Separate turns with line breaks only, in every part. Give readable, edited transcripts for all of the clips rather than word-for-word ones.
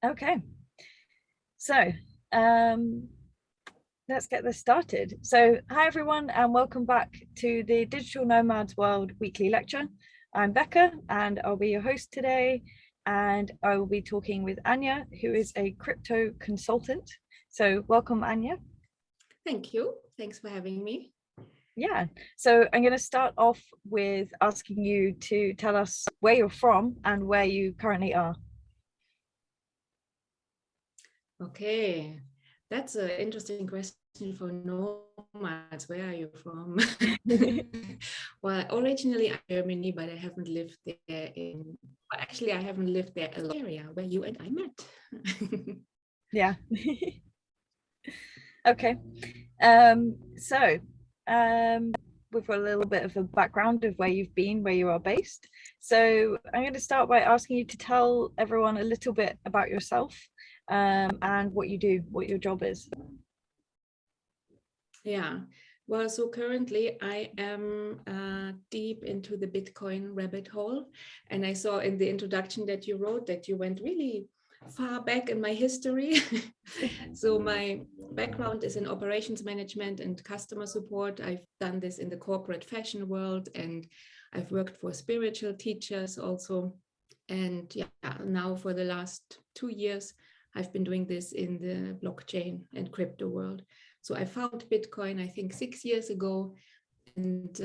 Okay, so let's get this started. So hi everyone and welcome back to the Digital Nomads World weekly lecture. I'm Becca and I'll be your host today, and I will be talking with Anja, who is a crypto consultant. So welcome, Anja.
Thank you. Thanks for having me.
Yeah, so I'm going to start off with asking you to tell us where you're from and where you currently are.
Okay, that's an interesting question for nomads. Where are you from? Well, originally I'm Germany, but I haven't lived there actually, I haven't lived there a lot. Area where you and I met.
Yeah. Okay. So with a little bit of a background of where you've been, where you are based. So I'm going to start by asking you to tell everyone a little bit about yourself, and what you do, what your job is.
Yeah. Well, so currently I am deep into the Bitcoin rabbit hole. And I saw in the introduction that you wrote that you went really far back in my history. So my background is in operations management and customer support. I've done this in the corporate fashion world, and I've worked for spiritual teachers also. And yeah, now for the last 2 years, I've been doing this in the blockchain and crypto world. So I found Bitcoin, I think 6 years ago. And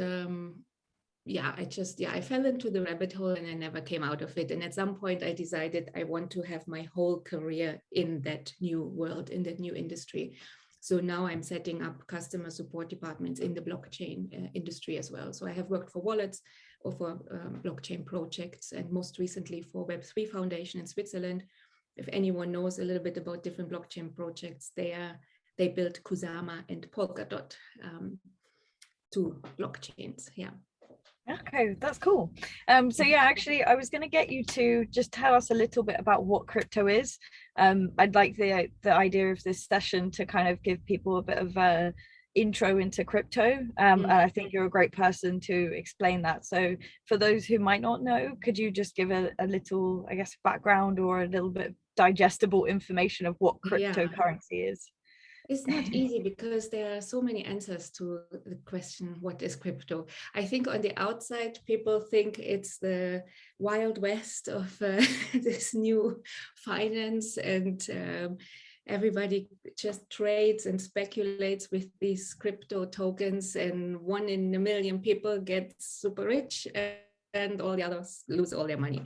I fell into the rabbit hole and I never came out of it. And at some point I decided I want to have my whole career in that new world, in that new industry. So now I'm setting up customer support departments in the blockchain industry as well. So I have worked for wallets or for blockchain projects, and most recently for Web3 Foundation in Switzerland. If anyone knows a little bit about different blockchain projects, they built Kusama and Polkadot, two blockchains. Yeah.
Okay, that's cool. So yeah, actually, I was going to get you to just tell us a little bit about what crypto is. I'd like the idea of this session to kind of give people a bit of a intro into crypto. And I think you're a great person to explain that. So for those who might not know, could you just give a little, I guess, background or a little bit of digestible information of what cryptocurrency is?
It's not easy because there are so many answers to the question, what is crypto? I think on the outside, people think it's the Wild West of this new finance, and everybody just trades and speculates with these crypto tokens, and 1 in a million people get super rich and all the others lose all their money.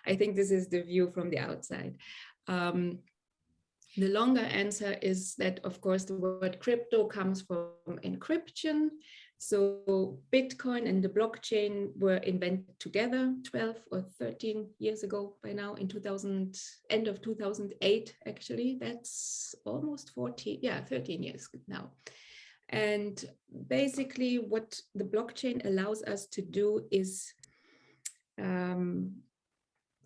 I think this is the view from the outside. The longer answer is that, of course, the word crypto comes from encryption. So Bitcoin and the blockchain were invented together 12 or 13 years ago by now, in end of 2008, actually. That's almost 13 years now. And basically what the blockchain allows us to do is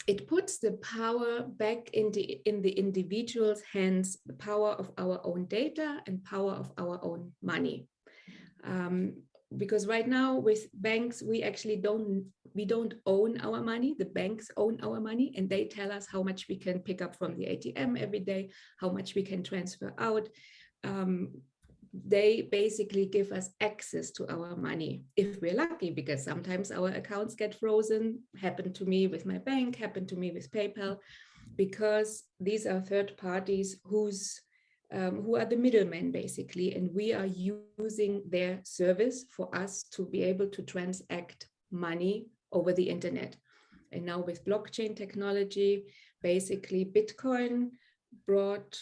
it puts the power back in the individual's hands, the power of our own data and power of our own money. Because right now with banks, we actually don't own our money. The banks own our money, and they tell us how much we can pick up from the ATM every day, how much we can transfer out. They basically give us access to our money if we're lucky, because sometimes our accounts get frozen. Happened to me with my bank, happened to me with PayPal, because these are third parties who are the middlemen basically, and we are using their service for us to be able to transact money over the internet. And now with blockchain technology, basically Bitcoin brought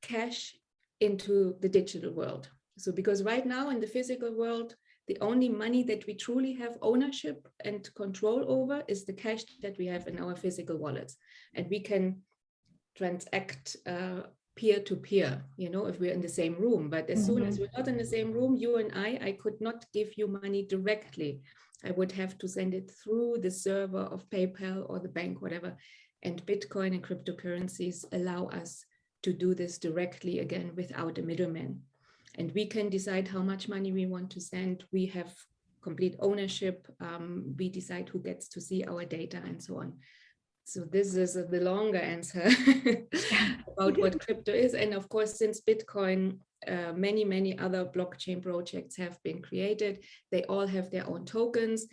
cash into the digital world. So because right now in the physical world, the only money that we truly have ownership and control over is the cash that we have in our physical wallets. And we can transact peer-to-peer, if we're in the same room. But as soon as we're not in the same room, you and I could not give you money directly. I would have to send it through the server of PayPal or the bank, whatever. And Bitcoin and cryptocurrencies allow us to do this directly, again, without a middleman. And we can decide how much money we want to send. We have complete ownership. We decide who gets to see our data and so on. So this is the longer answer about what crypto is. And of course, since Bitcoin, many other blockchain projects have been created. They all have their own tokens.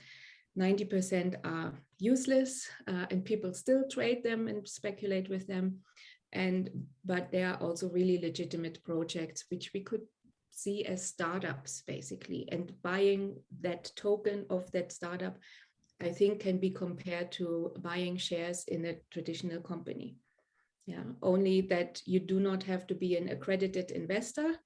90% are useless, and people still trade them and speculate with them. But there are also really legitimate projects which we could see as startups, basically. And buying that token of that startup, I think, can be compared to buying shares in a traditional company. Yeah, only that you do not have to be an accredited investor.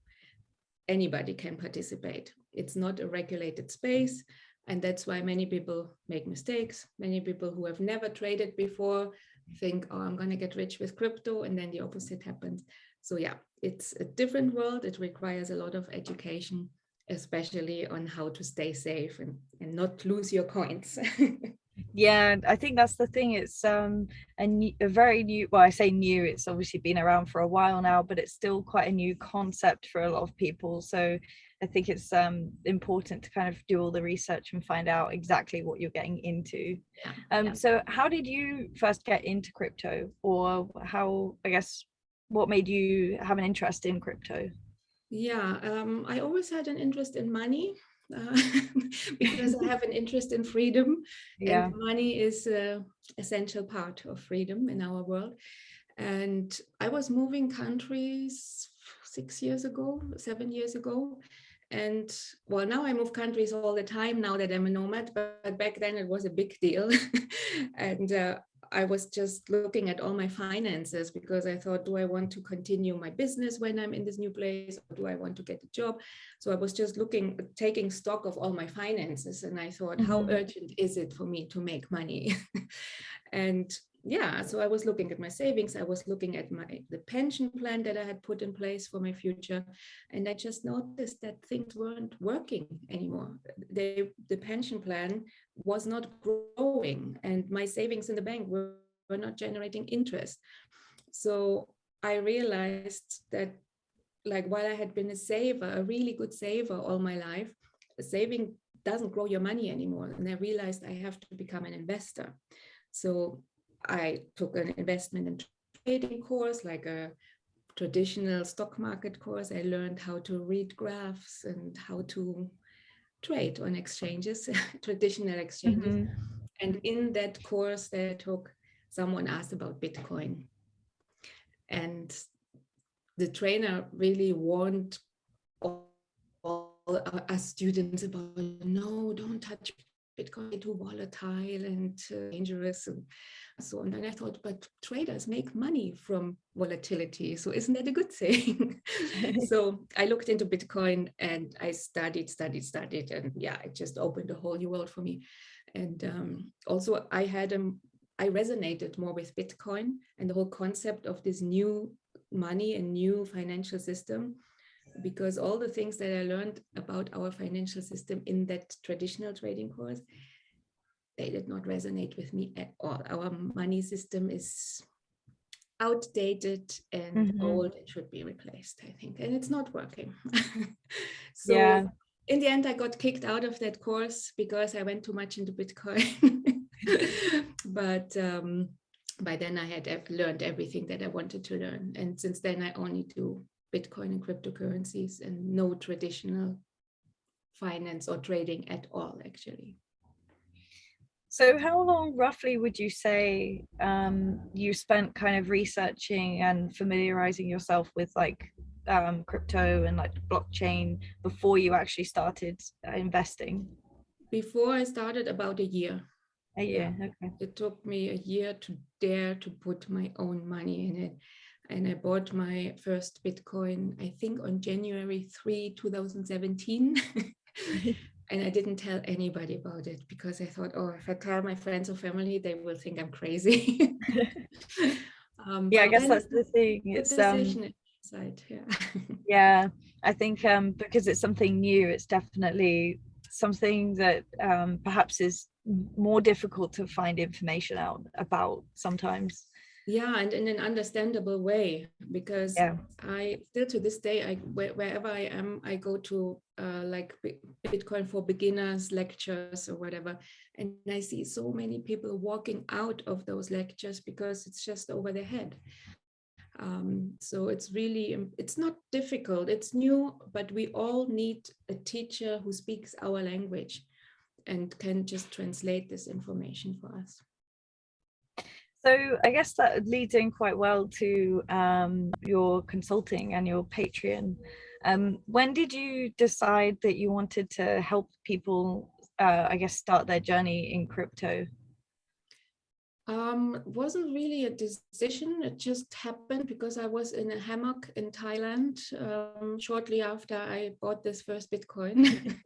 Anybody can participate. It's not a regulated space. And that's why many people make mistakes. Many people who have never traded before think, oh, I'm going to get rich with crypto. And then the opposite happens. So yeah, it's a different world. It requires a lot of education, especially on how to stay safe and not lose your coins.
Yeah, I think that's the thing. It's a very new, well, I say new, it's obviously been around for a while now, but it's still quite a new concept for a lot of people. So I think it's important to kind of do all the research and find out exactly what you're getting into. So how did you first get into crypto, or how, I guess, what made you have an interest in crypto?
Yeah, I always had an interest in money. Because I have an interest in freedom,
Yeah.
and money is an essential part of freedom in our world. And I was moving countries 7 years ago. And well, now I move countries all the time now that I'm a nomad, but back then it was a big deal. And I was just looking at all my finances because I thought, do I want to continue my business when I'm in this new place, or do I want to get a job? So I was just taking stock of all my finances, and I thought, how urgent is it for me to make money? And yeah, so I was looking at my savings. I was looking at the pension plan that I had put in place for my future, and I just noticed that things weren't working anymore. The pension plan was not growing, and my savings in the bank were not generating interest. So I realized that, like, while I had been a saver, a really good saver all my life, saving doesn't grow your money anymore. And I realized I have to become an investor. So I took an investment and trading course, like a traditional stock market course. I learned how to read graphs and how to trade on exchanges, traditional exchanges. And in that course that I took, someone asked about Bitcoin. And the trainer really warned all us students about, no, don't touch Bitcoin, too volatile and dangerous. And so, and then I thought, but traders make money from volatility. So isn't that a good thing? So I looked into Bitcoin and I studied. And yeah, it just opened a whole new world for me. And also I resonated more with Bitcoin and the whole concept of this new money and new financial system, because all the things that I learned about our financial system in that traditional trading course, they did not resonate with me at all. Our money system is outdated and old and should be replaced, I think, and it's not working. So in the end, I got kicked out of that course because I went too much into Bitcoin. But by then I had learned everything that I wanted to learn. And since then, I only do Bitcoin and cryptocurrencies and no traditional finance or trading at all, actually.
So how long roughly would you say you spent kind of researching and familiarizing yourself with like crypto and like blockchain before you actually started investing?
Before I started, about a year.
A year, okay.
It took me a year to dare to put my own money in it. And I bought my first Bitcoin, I think on January 3, 2017. And I didn't tell anybody about it because I thought, oh, if I tell my friends or family, they will think I'm crazy.
Yeah, I guess that's the thing. It's
inside,
yeah, I think because it's something new, it's definitely something that perhaps is more difficult to find information out about sometimes.
Yeah, and in an understandable way, because
Yeah.
I still to this day, wherever I am, I go to like Bitcoin for beginners lectures or whatever, and I see so many people walking out of those lectures because it's just over their head. So it's really, it's not difficult, it's new, but we all need a teacher who speaks our language and can just translate this information for us.
So I guess that leads in quite well to your consulting and your Patreon. When did you decide that you wanted to help people, I guess, start their journey in crypto?
Wasn't really a decision. It just happened because I was in a hammock in Thailand shortly after I bought this first Bitcoin.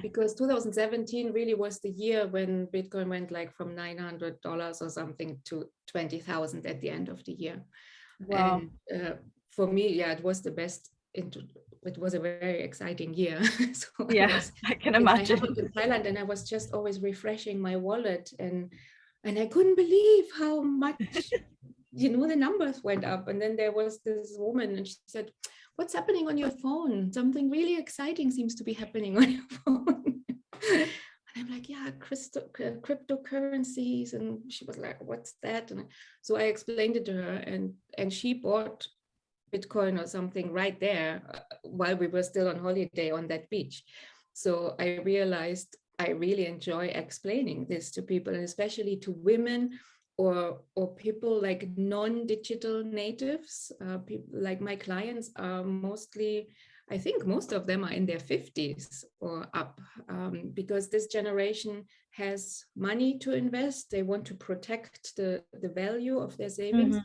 Because 2017 really was the year when Bitcoin went like from $900 or something to 20,000 at the end of the year.
Wow.
And for me, yeah, it was the best. It was a very exciting year. So
Yeah, I can
in my
imagine.
hammock in Thailand, and I was just always refreshing my wallet, and I couldn't believe how much, the numbers went up. And then there was this woman and she said, "What's happening on your phone? Something really exciting seems to be happening on your phone." And I'm like, "Yeah, cryptocurrencies." And she was like, "What's that?" And so I explained it to her, and she bought Bitcoin or something right there while we were still on holiday on that beach. So I realized I really enjoy explaining this to people, and especially to women or people like non-digital natives. People like my clients are mostly, I think most of them are in their 50s or up, because this generation has money to invest. They want to protect the value of their savings.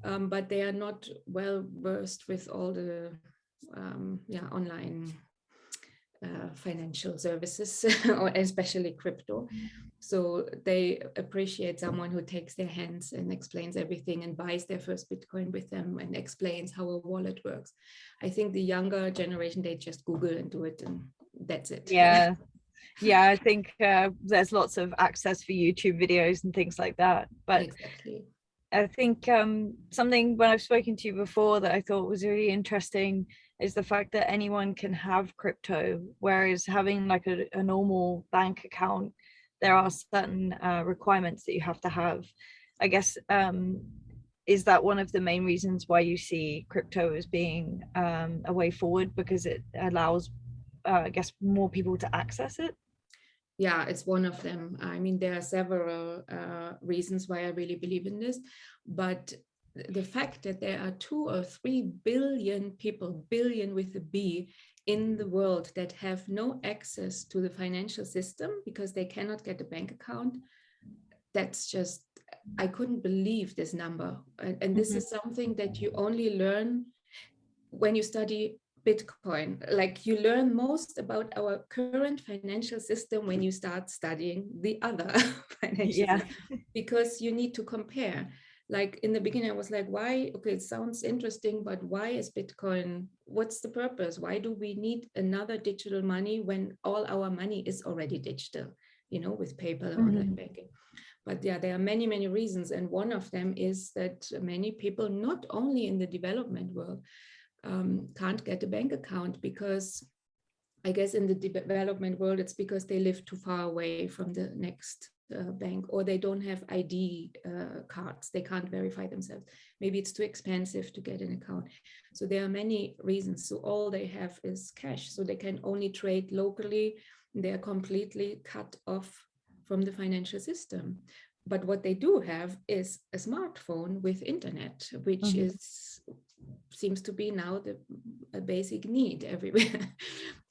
But they are not well versed with all the online financial services, or especially crypto. So they appreciate someone who takes their hands and explains everything and buys their first Bitcoin with them and explains how a wallet works. I think the younger generation, they just Google and do it, and that's it.
Yeah. Yeah, I think there's lots of access for YouTube videos and things like that. But
Exactly.
I think something when I've spoken to you before that I thought was really interesting is the fact that anyone can have crypto, whereas having like a normal bank account, there are certain requirements that you have to have. I guess, is that one of the main reasons why you see crypto as being a way forward, because it allows, I guess, more people to access it?
Yeah, it's one of them. I mean, there are several reasons why I really believe in this, but the fact that there are 2 or 3 billion people, billion with a B, in the world that have no access to the financial system because they cannot get a bank account, that's just, I couldn't believe this number. And this is something that you only learn when you study Bitcoin. Like, you learn most about our current financial system when you start studying the other financial
Yeah.
system, because you need to compare. Like in the beginning, I was like, why? Okay, it sounds interesting, but why is Bitcoin? What's the purpose? Why do we need another digital money when all our money is already digital, with PayPal or online banking? But yeah, there are many, many reasons. And one of them is that many people, not only in the development world, can't get a bank account because, I guess, in the development world, it's because they live too far away from the next bank, or they don't have ID cards. They can't verify themselves. Maybe it's too expensive to get an account. So there are many reasons. So all they have is cash. So they can only trade locally. They're completely cut off from the financial system. But what they do have is a smartphone with internet, which seems to be now a basic need everywhere,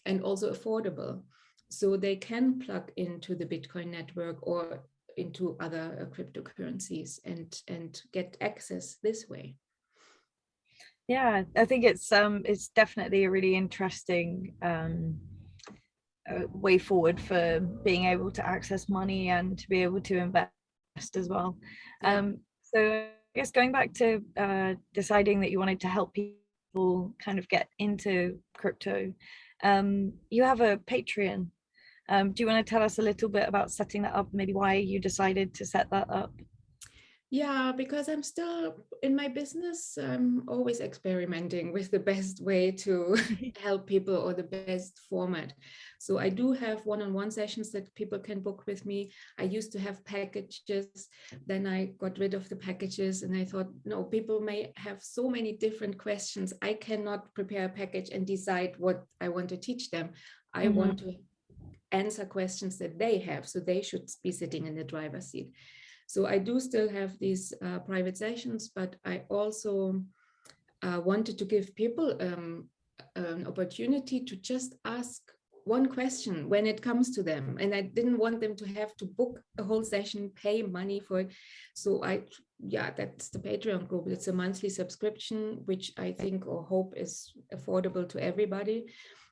and also affordable. So they can plug into the Bitcoin network or into other cryptocurrencies and get access this way.
Yeah, I think it's definitely a really interesting way forward for being able to access money and to be able to invest as well.
Yeah.
So I guess going back to deciding that you wanted to help people kind of get into crypto, you have a Patreon. Do you want to tell us a little bit about setting that up, maybe why you decided to set that up?
Yeah, because I'm still in my business, I'm always experimenting with the best way to help people or the best format. So I do have one-on-one sessions that people can book with me. I used to have packages, then I got rid of the packages and I thought, no, people may have so many different questions. I cannot prepare a package and decide what I want to teach them. I want to answer questions that they have, so they should be sitting in the driver's seat. So I do still have these private sessions, but I also wanted to give people an opportunity to just ask one question when it comes to them. And I didn't want them to have to book a whole session, pay money for it. So that's the Patreon group. It's a monthly subscription, which I think or hope is affordable to everybody.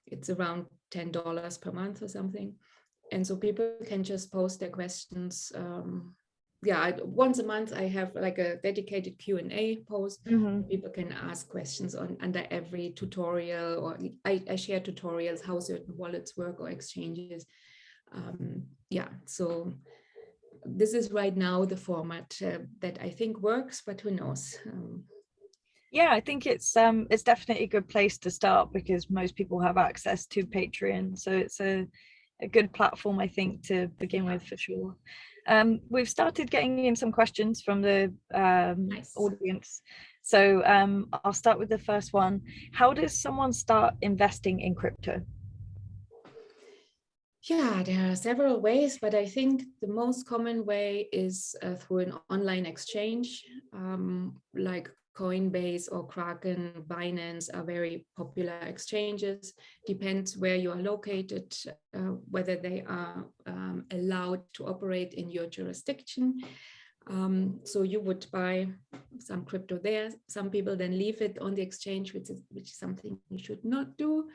It's around $10 per month or something. And so people can just post their questions. Once a month I have like a dedicated Q&A post. People can ask questions under every tutorial, or I share tutorials how certain wallets work or exchanges. So this is right now the format that I think works, but who knows.
Yeah, I think it's definitely a good place to start, because most people have access to Patreon, so it's a good platform, I think, to begin with, for sure. We've started getting in some questions from the
Nice.
audience, so I'll start with the first one. How does someone start investing in crypto?
Yeah, there are several ways, but I think the most common way is through an online exchange, like Coinbase or Kraken, Binance are very popular exchanges. Depends where you are located, whether they are allowed to operate in your jurisdiction. So you would buy some crypto there. Some people then leave it on the exchange, which is something you should not do.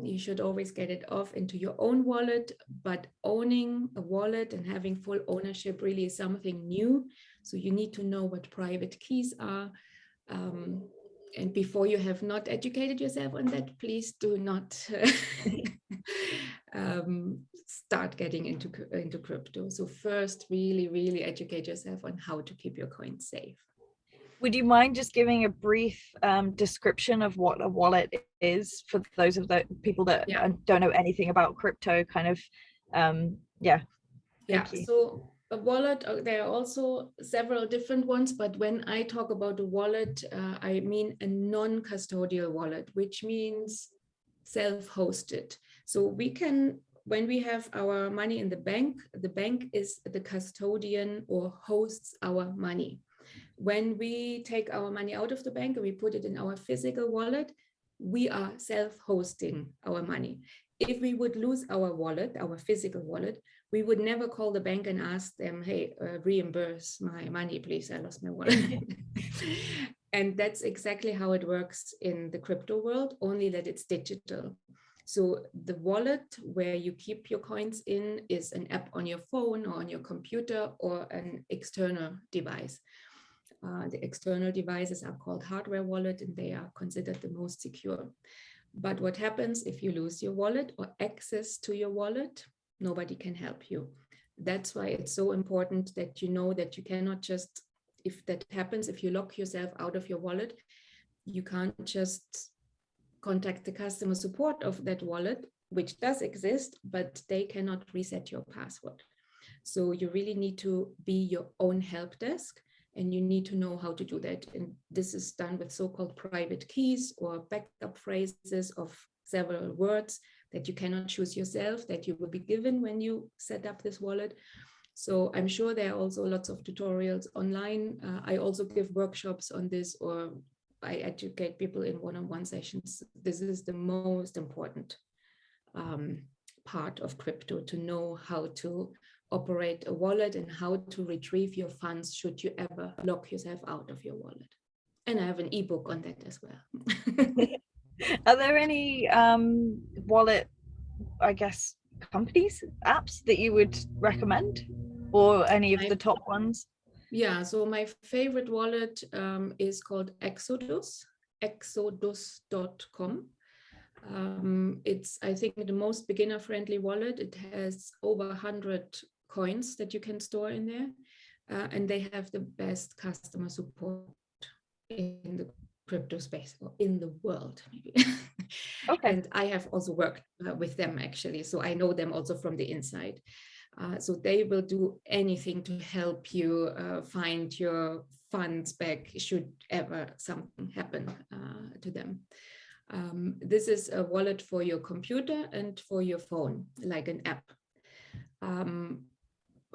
You should always get it off into your own wallet, but owning a wallet and having full ownership really is something new. So you need to know what private keys are. And before you have not educated yourself on that, please do not start getting into crypto. So first, really, really educate yourself on how to keep your coins safe.
Would you mind just giving a brief description of what a wallet is for those of the people that don't know anything about crypto? Kind of, Thank you.
So a wallet, there are also several different ones, but when I talk about a wallet, I mean a non-custodial wallet, which means self-hosted. So we can, when we have our money in the bank is the custodian or hosts our money. When we take our money out of the bank and we put it in our physical wallet, we are self-hosting our money. If we would lose our wallet, our physical wallet, we would never call the bank and ask them, hey, reimburse my money, please, I lost my wallet. And that's exactly how it works in the crypto world, only that it's digital. So the wallet where you keep your coins in is an app on your phone or on your computer or an external device. The external devices are called hardware wallet, and they are considered the most secure. But what happens if you lose your wallet or access to your wallet? Nobody can help you. That's why it's so important that you know that you cannot just, if that happens, if you lock yourself out of your wallet, you can't just contact the customer support of that wallet, which does exist, but they cannot reset your password. So you really need to be your own help desk, and you need to know how to do that. And this is done with so-called private keys or backup phrases of several words that you cannot choose yourself, that you will be given when you set up this wallet. So I'm sure there are also lots of tutorials online. I also give workshops on this, or I educate people in one-on-one sessions. This is the most important part of crypto, to know how to operate a wallet and how to retrieve your funds should you ever lock yourself out of your wallet. And I have an ebook on that as well.
Are there any wallet, I guess, companies, apps that you would recommend, or any of the top ones?
Yeah, so my favorite wallet is called Exodus, exodus.com. It's, I think, the most beginner-friendly wallet. It has over 100 coins that you can store in there. and they have the best customer support in the crypto space, or in the world maybe.
Okay.
And I have also worked with them actually, so I know them also from the inside. So they will do anything to help you find your funds back should ever something happen to them. This is a wallet for your computer and for your phone, like an app.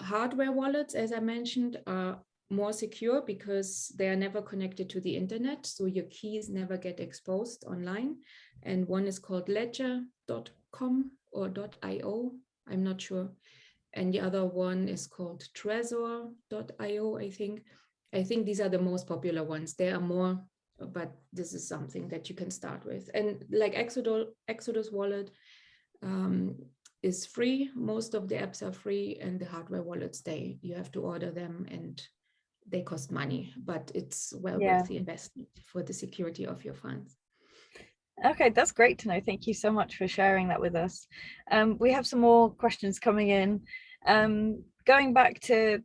Hardware wallets, as I mentioned, are more secure because they are never connected to the internet, so your keys never get exposed online. And one is called ledger.com or .io, I'm not sure. And the other one is called trezor.io, I think. I think these are the most popular ones. There are more, but this is something that you can start with. And like Exodus wallet is free. Most of the apps are free, and the hardware wallets, you have to order them and they cost money, but it's well worth the investment for the security of your funds.
Okay, that's great to know. Thank you so much for sharing that with us. We have some more questions coming in. Going back to,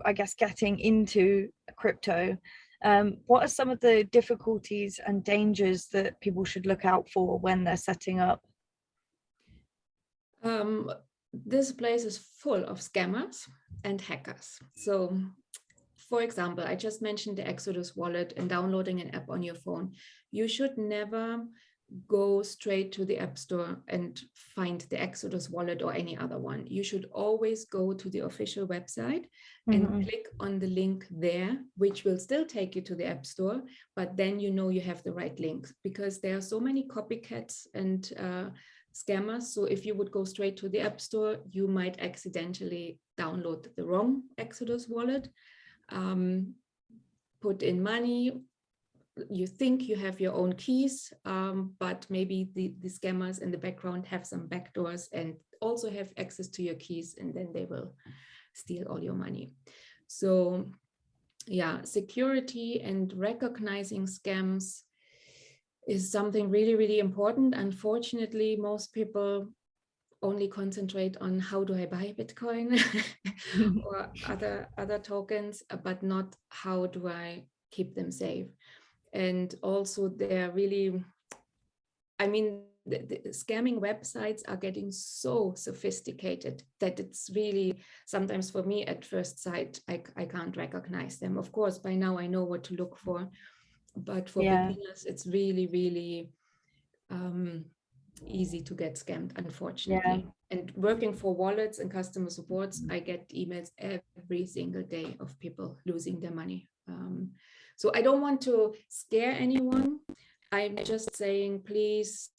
I guess, getting into crypto, what are some of the difficulties and dangers that people should look out for when they're setting up?
This place is full of scammers and hackers. So, for example, I just mentioned the Exodus wallet and downloading an app on your phone. You should never go straight to the App Store and find the Exodus wallet or any other one. You should always go to the official website and click on the link there, which will still take you to the App Store, but then you know you have the right link, because there are so many copycats and scammers. So if you would go straight to the App Store, you might accidentally download the wrong Exodus wallet, put in money. You think you have your own keys, but maybe the scammers in the background have some backdoors and also have access to your keys, and then they will steal all your money. So yeah, security and recognizing scams is something really, really important. Unfortunately, most people only concentrate on how do I buy Bitcoin or other tokens, but not how do I keep them safe. And also they're really, I mean, the scamming websites are getting so sophisticated that it's really, sometimes for me at first sight, I can't recognize them. Of course, by now I know what to look for, but for beginners, it's really, really easy to get scammed, unfortunately. And working for wallets and customer supports, I get emails every single day of people losing their money. So I don't want to scare anyone. I'm just saying, please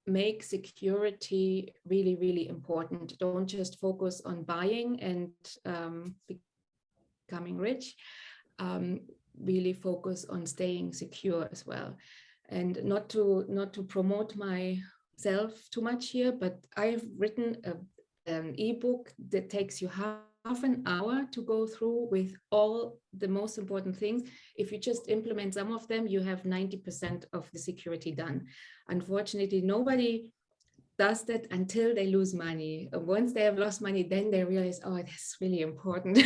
make security really, really important. Don't just focus on buying and becoming rich. Really focus on staying secure as well. And not to promote myself too much here, but I have written an ebook that takes you half an hour to go through with all the most important things. If you just implement some of them, you have 90% of the security done. Unfortunately, nobody does that until they lose money. Once they have lost money, then they realize, oh, that's really important.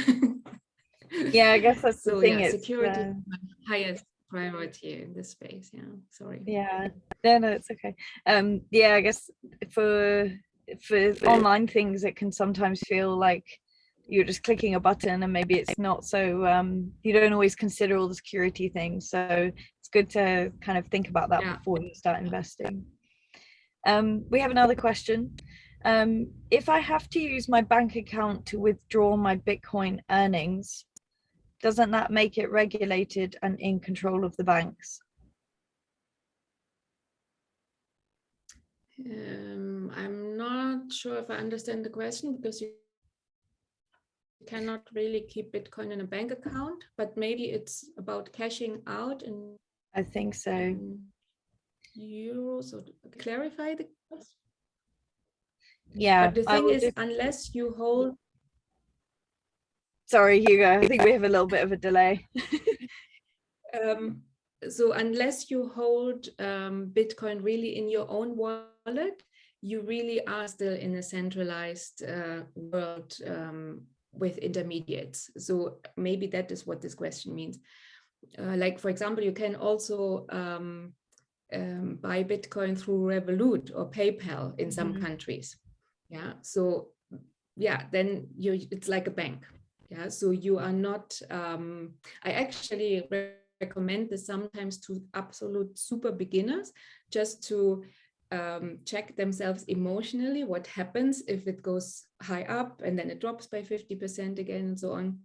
Yeah, I guess that's the thing.
Yeah, security is my highest priority in this space. Yeah, sorry.
Yeah, no, it's okay. Yeah, I guess for online things, it can sometimes feel like you're just clicking a button and maybe it's not so, you don't always consider all the security things. So it's good to kind of think about that before you start investing. We have another question. If I have to use my bank account to withdraw my Bitcoin earnings, doesn't that make it regulated and in control of the banks?
I'm not sure if I understand the question, because you cannot really keep Bitcoin in a bank account, but maybe it's about cashing out. And
I think so.
Euros, or clarify the question.
Yeah,
but the thing is, unless you hold.
Sorry, Hugo, I think we have a little bit of a delay.
So unless you hold Bitcoin really in your own wallet, you really are still in a centralized world with intermediates. So maybe that is what this question means. Like, for example, you can also buy Bitcoin through Revolut or PayPal in some countries. Yeah. So yeah, then it's like a bank. Yeah. So you are not, I actually recommend this sometimes to absolute super beginners, just to check themselves emotionally, what happens if it goes high up and then it drops by 50% again and so on.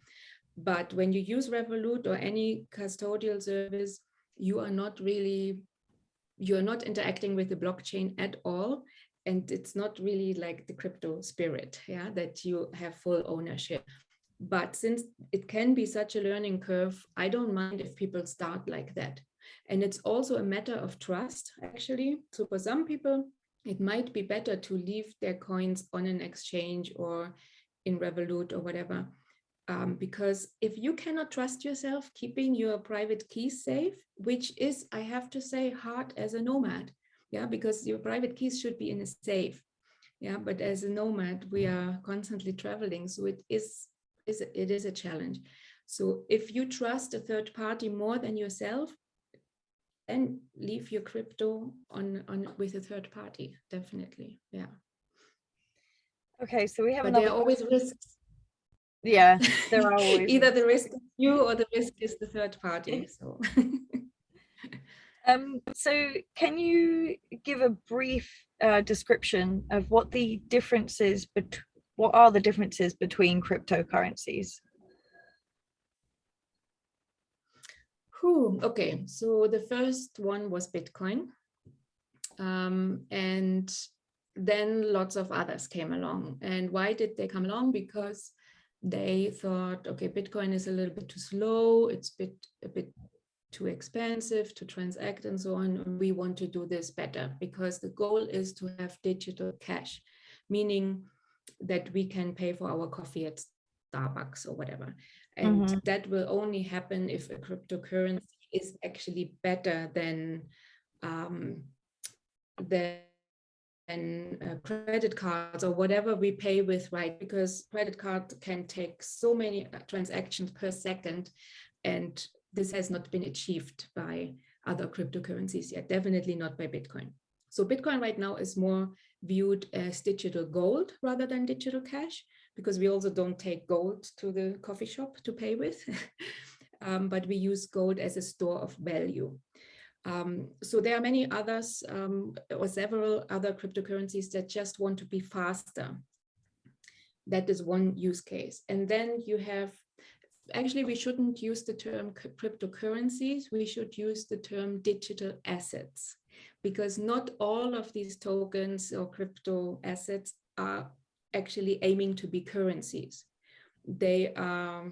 But when you use Revolut or any custodial service, you are not interacting with the blockchain at all. And it's not really like the crypto spirit, yeah, that you have full ownership. But since it can be such a learning curve, I don't mind if people start like that. And it's also a matter of trust, actually. So for some people, it might be better to leave their coins on an exchange or in Revolut or whatever. Because if you cannot trust yourself keeping your private keys safe, which is, I have to say, hard as a nomad, yeah, because your private keys should be in a safe, yeah, but as a nomad, we are constantly traveling, so it is a challenge. So if you trust a third party more than yourself, then leave your crypto on with a third party, definitely, yeah.
Okay, so we have
but
another
there are always risks.
Yeah, there are always
Either the risk is you or the risk is the third party. So,
so can you give a brief description of what the differences what are the differences between cryptocurrencies?
Okay, so the first one was Bitcoin, and then lots of others came along. And why did they come along? Because they thought, okay, Bitcoin is a little bit too slow, it's a bit too expensive to transact and so on. And we want to do this better because the goal is to have digital cash, meaning that we can pay for our coffee at Starbucks or whatever. And that will only happen if a cryptocurrency is actually better than credit cards or whatever we pay with, right? Because credit card can take so many transactions per second, and this has not been achieved by other cryptocurrencies yet, definitely not by Bitcoin. So Bitcoin right now is more viewed as digital gold rather than digital cash, because we also don't take gold to the coffee shop to pay with, but we use gold as a store of value. So there are many others or several other cryptocurrencies that just want to be faster. That is one use case. And then you have, actually, we shouldn't use the term cryptocurrencies. We should use the term digital assets, because not all of these tokens or crypto assets are actually aiming to be currencies. They are,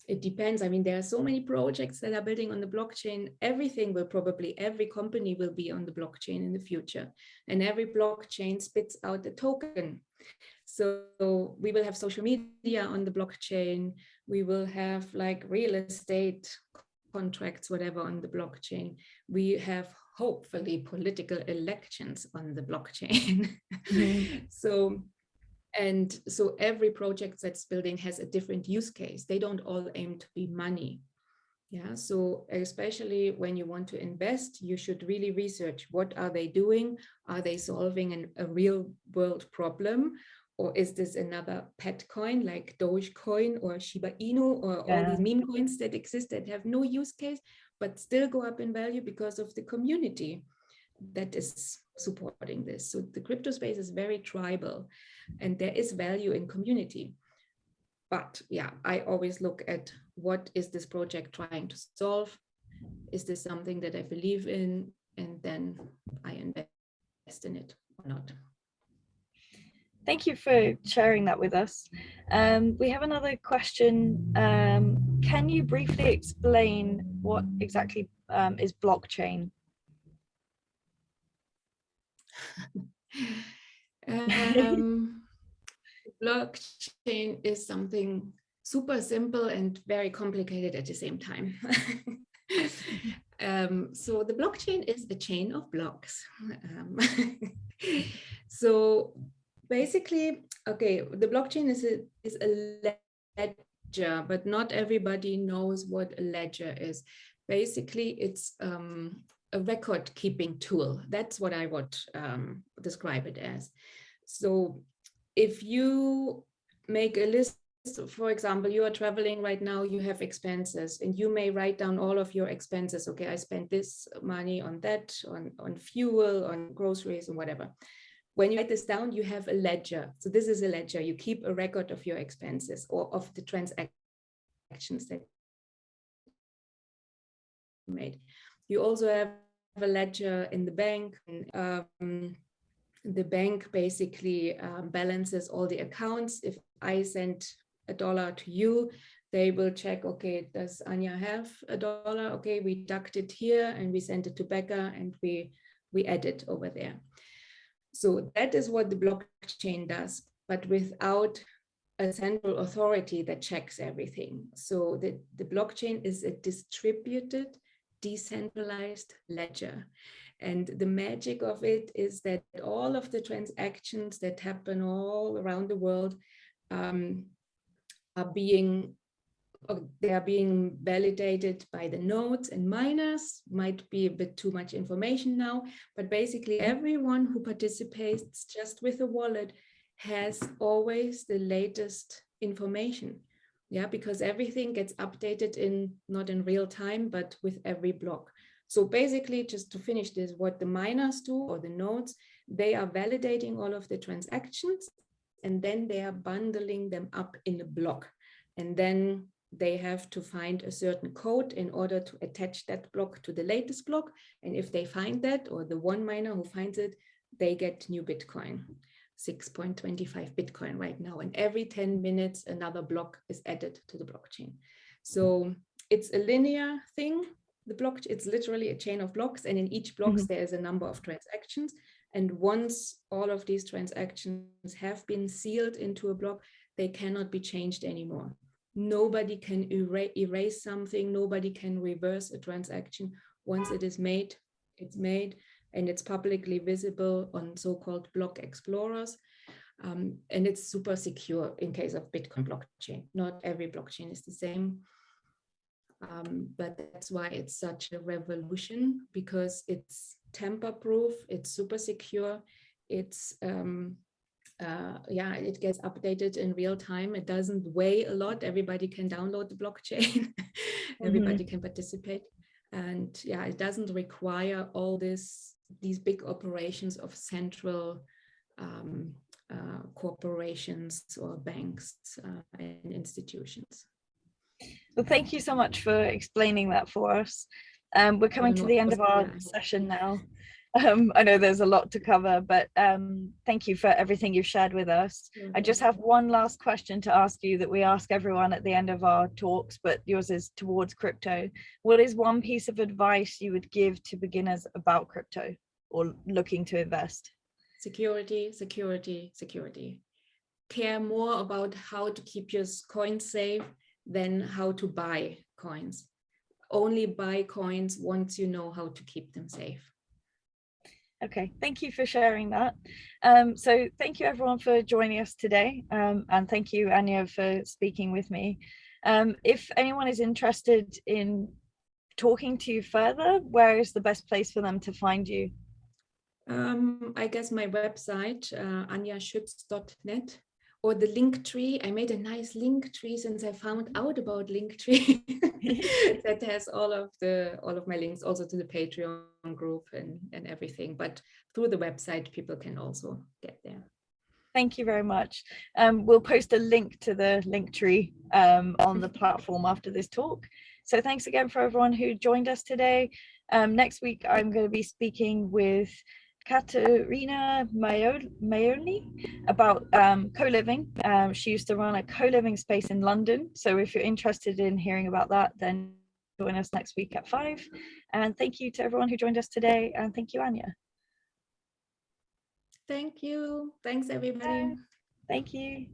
it depends. I mean, there are so many projects that are building on the blockchain. Everything will probably, every company will be on the blockchain in the future. And every blockchain spits out a token. So we will have social media on the blockchain. We will have like real estate contracts, whatever, on the blockchain. We have hopefully political elections on the blockchain. So every project that's building has a different use case. They don't all aim to be money. Yeah, so especially when you want to invest, you should really research what are they doing? Are they solving a real world problem? Or is this another pet coin like Dogecoin or Shiba Inu or all these meme coins that exist that have no use case, but still go up in value because of the community that is supporting this? So the crypto space is very tribal, and there is value in community. But yeah, I always look at what is this project trying to solve? Is this something that I believe in? And then I invest in it or not.
Thank you for sharing that with us. We have another question. Can you briefly explain what exactly is blockchain?
Blockchain is something super simple and very complicated at the same time. So the blockchain is a chain of blocks. So basically, okay, the blockchain is a ledger, but not everybody knows what a ledger is. Basically, it's a record keeping tool. That's what I would describe it as. So if you make a list, for example, you are traveling right now, you have expenses, and you may write down all of your expenses. Okay, I spent this money on that, on fuel, on groceries, and whatever. When you write this down, you have a ledger. So this is a ledger. You keep a record of your expenses or of the transactions that you made. You also have a ledger in the bank. The bank basically balances all the accounts. If I send $1 to you, they will check, okay, does Anja have $1? Okay, we deduct it here and we send it to Becca and we add it over there. So that is what the blockchain does, but without a central authority that checks everything. So the blockchain is a distributed, decentralized ledger. And the magic of it is that all of the transactions that happen all around the world are being validated by the nodes and miners. Might be a bit too much information now, but basically everyone who participates just with a wallet has always the latest information. Yeah, because everything gets updated not in real time, but with every block. So basically, just to finish this, what the miners do, or the nodes, they are validating all of the transactions, and then they are bundling them up in a block. And then they have to find a certain code in order to attach that block to the latest block. And if they find that, or the one miner who finds it, they get new Bitcoin, 6.25 Bitcoin right now. And every 10 minutes, another block is added to the blockchain. So it's a linear thing. The block, it's literally a chain of blocks, and in each block there is a number of transactions. And once all of these transactions have been sealed into a block, they cannot be changed anymore. Nobody can erase something. Nobody can reverse a transaction. Once it is made, it's made, and it's publicly visible on so-called block explorers. And it's super secure in case of Bitcoin blockchain. Not every blockchain is the same. But that's why it's such a revolution, because it's tamper-proof, it's super secure, it's it gets updated in real time. It doesn't weigh a lot. Everybody can download the blockchain. Everybody can participate, and yeah, it doesn't require all these big operations of central corporations or banks and institutions.
Well, thank you so much for explaining that for us. We're coming to the end of our session now. I know there's a lot to cover, but thank you for everything you've shared with us. I just have one last question to ask you that we ask everyone at the end of our talks, but yours is towards crypto. What is one piece of advice you would give to beginners about crypto or looking to invest?
Security, security, security. Care more about how to keep your coins safe than how to buy coins. Only buy coins once you know how to keep them safe.
Okay, thank you for sharing that. So thank you everyone for joining us today, and thank you, Anja, for speaking with me. If anyone is interested in talking to you further, where is the best place for them to find you?
I guess my website, anjaschuetz.net, or the Linktree. I made a nice Linktree since I found out about Linktree. That has all of my links, also to the Patreon group and everything. But through the website, people can also get there.
Thank you very much. We'll post a link to the Linktree on the platform after this talk. So thanks again for everyone who joined us today. Next week, I'm going to be speaking with Katerina Maioli about co-living. She used to run a co-living space in London. So if you're interested in hearing about that, then join us next week at 5. And thank you to everyone who joined us today. And thank you, Anja.
Thank you. Thanks, everybody.
Thank you.